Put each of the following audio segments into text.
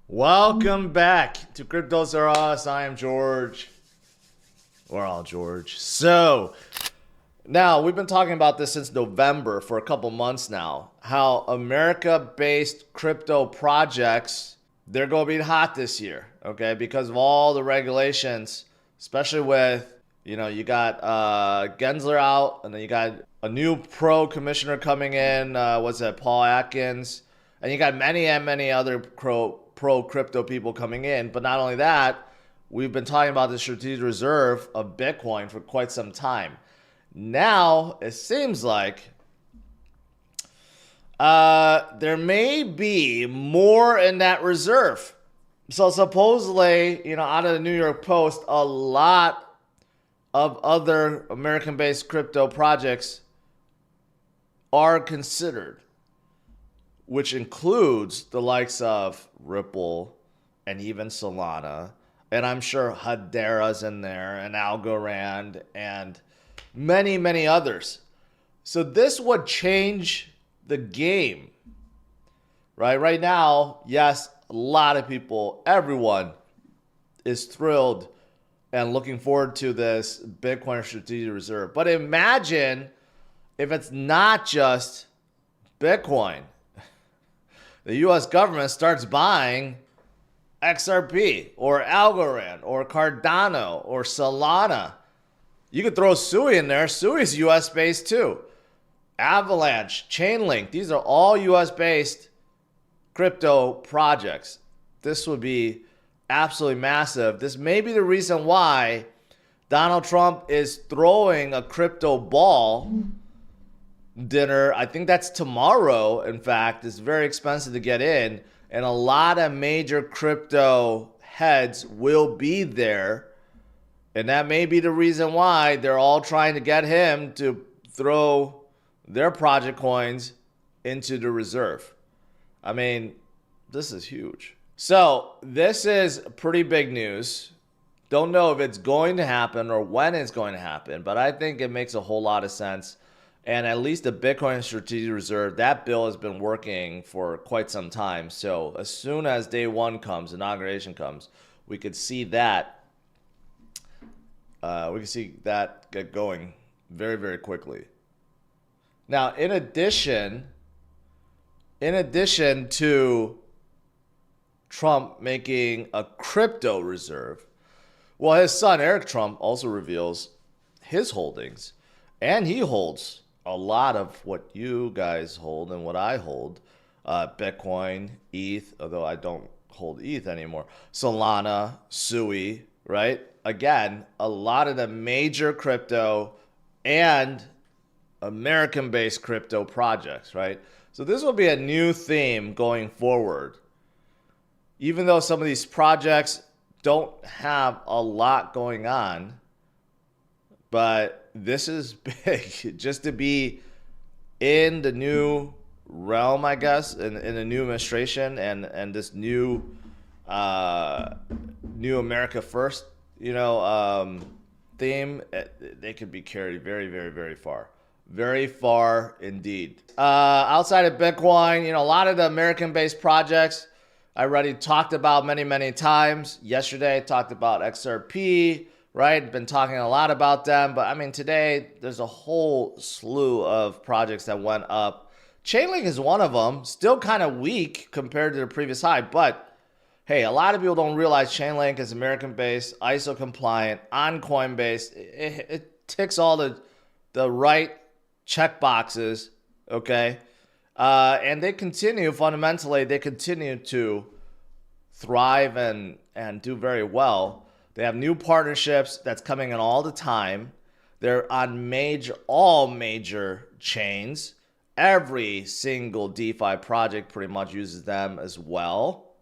Welcome back to CryptosRus. I am George. We're all George. So, now we've been talking about this since November for a couple months now. How America-based crypto projects, they're going to be hot this year, okay? Because of all the regulations, especially with, you got Gensler out, and then you got a new pro commissioner coming in, what's that, Paul Atkins, and you got many other pro crypto people coming in. But not only that, we've been talking about the strategic reserve of Bitcoin for quite some time. Now it seems like there may be more in that reserve. So supposedly, out of the New York Post, a lot of other American-based crypto projects are considered, which includes the likes of Ripple and even Solana. And I'm sure Hedera's in there, and Algorand, and many others. So this would change the game, right? Right now, yes, a lot of people, everyone is thrilled and looking forward to this Bitcoin strategic reserve. But imagine if it's not just Bitcoin. The US government starts buying XRP or Algorand or Cardano or Solana. You could throw Sui in there. Sui is US based too. Avalanche, Chainlink, these are all US based crypto projects. This would be absolutely massive. This may be the reason why Donald Trump is throwing a crypto ball dinner. I think that's tomorrow. In fact, it's very expensive to get in, and a lot of major crypto heads will be there, and that may be the reason why they're all trying to get him to throw their project coins into the reserve. I mean, this is huge. So this is pretty big news. Don't know if it's going to happen or when it's going to happen, but I think it makes a whole lot of sense. And at least the Bitcoin Strategic Reserve, that bill has been working for quite some time. So as soon as day one comes, inauguration comes, we could see that. Get going very quickly. Now, in addition to Trump making a crypto reserve, well, his son Eric Trump also reveals his holdings, and he holds a lot of what you guys hold and what I hold. Bitcoin, ETH, although I don't hold ETH anymore. Solana, Sui, right? Again, a lot of the major crypto and American-based crypto projects, right? So this will be a new theme going forward. Even though some of these projects don't have a lot going on, but this is big. Just to be in the new realm, I guess, in the new administration and this new America First, theme, they could be carried very far. Very far indeed. Outside of Bitcoin, a lot of the American-based projects I already talked about many times. Yesterday I talked about XRP, right? Been talking a lot about them, but I mean today there's a whole slew of projects that went up. Chainlink is one of them, still kind of weak compared to the previous high, but hey, a lot of people don't realize Chainlink is American-based, ISO compliant, on Coinbase. It ticks all the right check boxes, okay? And they continue to thrive and do very well. They have new partnerships that's coming in all the time. They're on all major chains. Every single DeFi project pretty much uses them as well.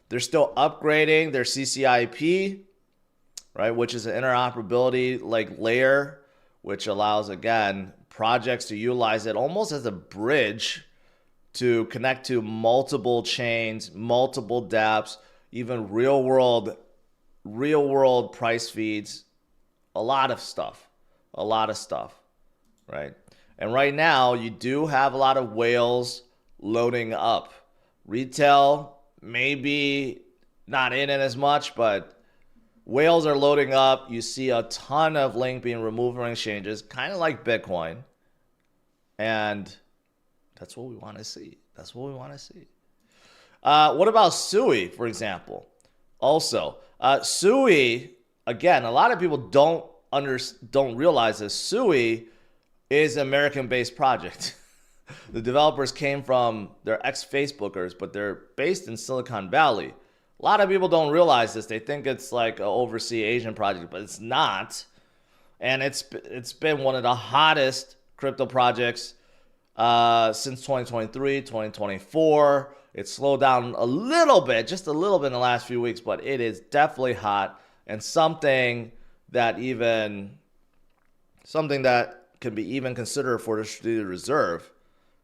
They're still upgrading their CCIP, right, which is an interoperability layer, which allows, again, projects to utilize it almost as a bridge to connect to multiple chains, multiple dApps, even real world price feeds, a lot of stuff, right? And right now you do have a lot of whales loading up. Retail maybe not in it as much, but whales are loading up. You see a ton of Link being removed from exchanges, kind of like Bitcoin. And that's what we want to see. That's what we want to see. What about Sui, for example? Also, Sui, again, a lot of people don't realize this. Sui is an American-based project. The developers came from, they're ex-Facebookers, but they're based in Silicon Valley. A lot of people don't realize this. They think it's like an overseas Asian project, but it's not. And it's been one of the hottest crypto projects since 2023, 2024. It slowed down a little bit, just a little bit in the last few weeks, but it is definitely hot and something that can be even considered for the strategic reserve.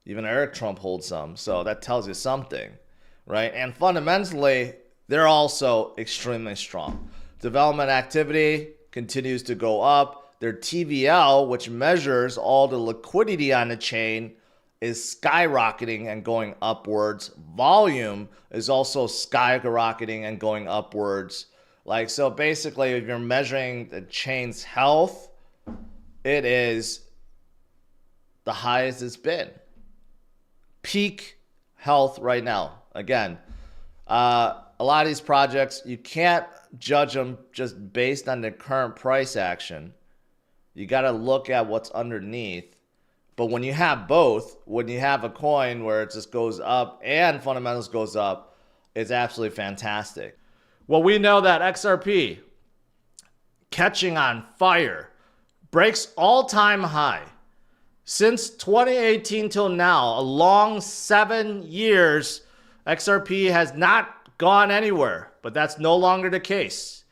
Even Eric Trump holds some, so that tells you something, right? And fundamentally, they're also extremely strong. Development activity continues to go up. Their TVL, which measures all the liquidity on the chain, is skyrocketing and going upwards. Volume is also skyrocketing and going upwards. Like, so basically, if you're measuring the chain's health, it is the highest it's been. Peak health right now. Again, a lot of these projects, you can't judge them just based on the current price action. You got to look at what's underneath. But when you have both, when you have a coin where it just goes up and fundamentals goes up, it's absolutely fantastic. Well, we know that XRP catching on fire, breaks all-time high. Since 2018 till now, a long 7 years, XRP has not gone anywhere, but that's no longer the case.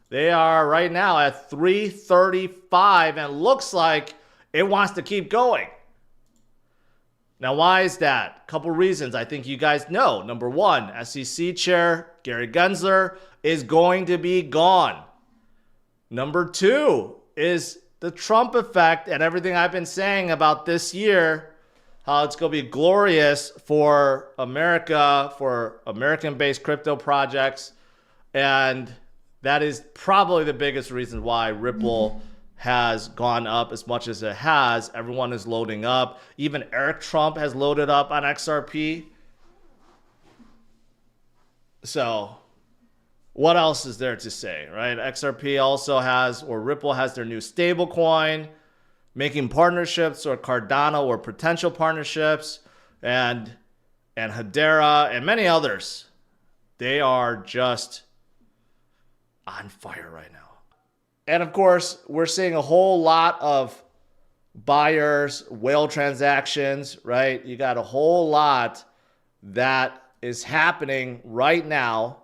They are right now at 335 and looks like it wants to keep going. Now, why is that? A couple reasons I think you guys know. Number one, SEC Chair Gary Gensler is going to be gone. Number two is the Trump effect and everything I've been saying about this year, how it's going to be glorious for America, for American-based crypto projects. And that is probably the biggest reason why Ripple has gone up as much as it has. Everyone is loading up. Even Eric Trump has loaded up on XRP. So what else is there to say, right? XRP also has, or Ripple has their new stable coin, making partnerships or Cardano or potential partnerships, and Hedera and many others. They are just on fire right now. And of course, we're seeing a whole lot of buyers, whale transactions, right? You got a whole lot that is happening right now.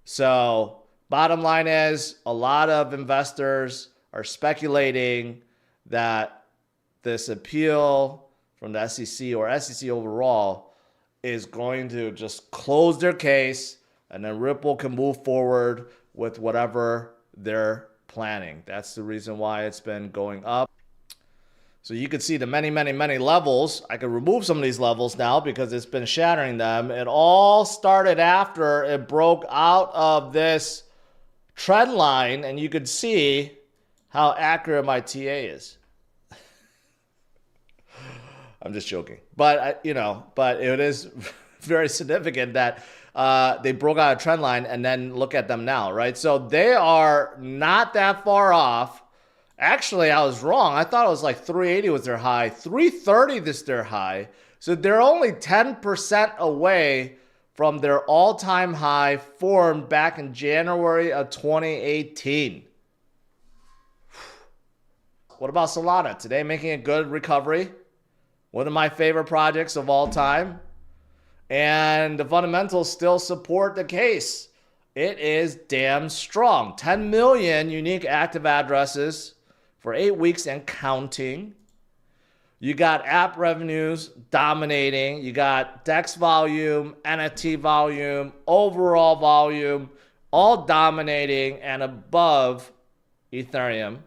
So bottom line is, a lot of investors are speculating that this appeal from the SEC or SEC overall is going to just close their case, and then Ripple can move forward with whatever they're planning. That's the reason why it's been going up. So you can see the many, many, many levels. I can remove some of these levels now because it's been shattering them. It all started after it broke out of this trend line, and you could see how accurate my TA is. I'm just joking. But, but it is very significant that they broke out a trend line, and then look at them now, right? So they are not that far off. Actually, I was wrong. I thought it was like 380 was their high. 330 is their high. So they're only 10% away from their all-time high formed back in January of 2018. What about Solana? Today making a good recovery. One of my favorite projects of all time. And the fundamentals still support the case. It is damn strong. 10 million unique active addresses for 8 weeks and counting. You got app revenues dominating. You got DEX volume, NFT volume, overall volume, all dominating and above Ethereum.